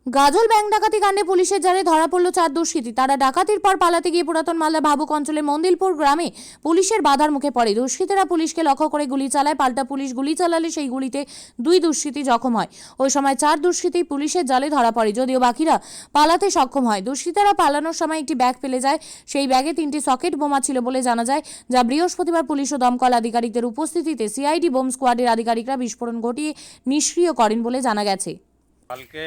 গাজল bank ডাকাতি কাণ্ডে পুলিশের জালে ধরা পড়ল 4 দুষ্কৃতী। তারা ডাকাতির পর পালাতে গিয়ে পুরাতন মালদা ভাবুক অঞ্চলের মন্দিলপুর গ্রামে পুলিশের বাধার মুখে পড়ে। দুষ্কৃতীরা পুলিশকে লক্ষ্য করে গুলি চালায়। পাল্টা পুলিশ গুলি চালালে সেই গুলিতে 2 দুষ্কৃতী জখম হয়। ওই সময় 4 দুষ্কৃতী পুলিশের জালে ধরা পড়ে, যদিও বাকিরা পালাতে সক্ষম হয়। দুষ্কৃতীরা পালানোর সময় একটি ব্যাগ ফেলে যায়। সেই ব্যাগে 3টি সকেট বোমা ছিল বলে জানা যায়, যা বৃহস্পতিবার পুলিশ ও দমকল আধিকারিকদের উপস্থিতিতে সিআইডি বোম স্কোয়াডের আধিকারিকরা বিস্ফোরণ ঘটিয়ে নিষ্ক্রিয় করেন বলে জানা গেছে। কালকে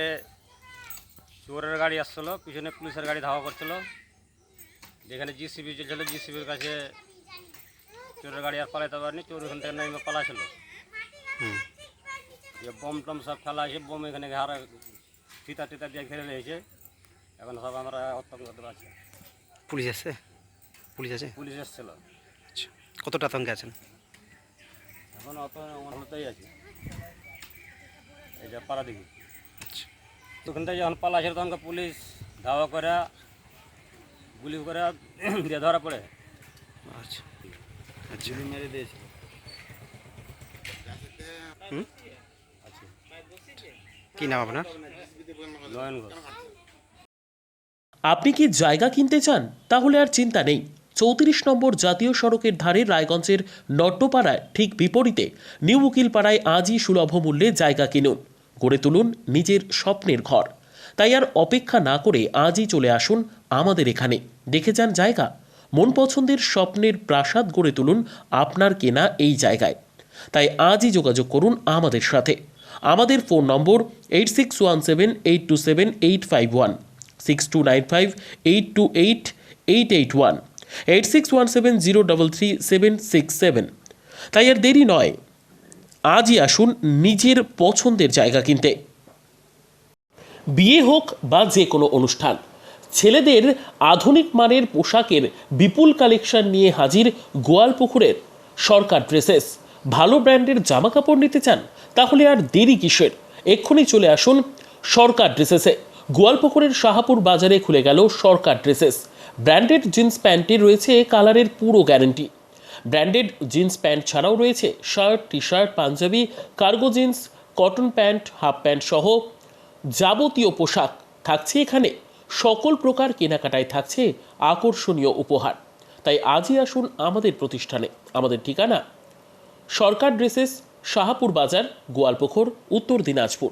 চোরের গাড়ি আসছিল, পিছনে পুলিশের গাড়ি ধাওয়া করছিল, যেখানে জিসিবি চলছিল। জিসিবির কাছে চোরের গাড়ি আর পালাতে পারেনি, চোর ওখান থেকে নেমে পালাছিল। যে বোম টম সব ফেলা আছে, বোম এখানে ঘাড়ে ফিতা টিতা দিয়ে ঘিরে নিয়েছে। এখন সব আমরা আতঙ্কতে আছি। পুলিশ আসছে? পুলিশ আছে? পুলিশ এসেছিল। আচ্ছা, কতটা আতঙ্কে আছেন? এখন অত হতেই আছে, এই যে পালা দেখি। আচ্ছা, ওখান থেকে যখন পালা ছিল তখন পুলিশ ধাওয়া করে গুলি করে দিয়ে ধরা পড়ে। আচ্ছা আচ্ছা, গুলি মেরে দিয়েছে। আচ্ছা, কী নাম আপনার? নয়ন ঘোষ। আপনি কি জায়গা কিনতে চান? তাহলে আর চিন্তা নেই। 34 নম্বর জাতীয় সড়কের ধারে রায়গঞ্জের নট্টপাড়ায় ঠিক বিপরীতে নিউ উকিলপাড়ায় আজই সুলভ মূল্যে জায়গা কিনুন, গড়ে তুলুন নিজের স্বপ্নের ঘর। তাই আর অপেক্ষা না করে আজই চলে আসুন আমাদের এখানে, দেখে যান জায়গা। মন পছন্দের স্বপ্নের প্রাসাদ গড়ে তুলুন আপনার কেনা এই জায়গায়। তাই আজই যোগাযোগ করুন আমাদের সাথে। আমাদের ফোন নম্বর 8617827851, 6295828881, 8617033767। তাই আর দেরি নয়, আজই আসুন নিজের পছন্দের জায়গা কিনতে। বিয়ে হোক বা যে কোনো অনুষ্ঠান, ছেলেদের আধুনিক মানের পোশাকের বিপুল কালেকশন নিয়ে হাজির গোয়ালপুকুরের সরকার ড্রেসেস। ভালো ব্র্যান্ডের জামা কাপড় নিতে চান? তাহলে আর দেরি কিসের? এক্ষুনি চলে আসুন সরকার ড্রেসেসে। গোয়ালপুকুরের শাহাপুর বাজারে খুলে গেল সরকার ড্রেসেস। ব্র্যান্ডেড জিন্স প্যান্টের রয়েছে কালারের পুরো গ্যারেন্টি। ব্র্যান্ডেড জিন্স প্যান্ট ছাড়াও রয়েছে শার্ট, টি শার্ট, পাঞ্জাবি, cargo jeans, cotton pant, half pant সহ যাবতীয় পোশাক থাকছে এখানে। সকল প্রকার কেনাকাটায় থাকছে আকর্ষণীয় উপহার। তাই আজই আসুন আমাদের প্রতিষ্ঠানে। আমাদের ঠিকানা সরকার ড্রেসেস, শাহাপুর বাজার, গোয়ালপুকুর, উত্তর দিনাজপুর।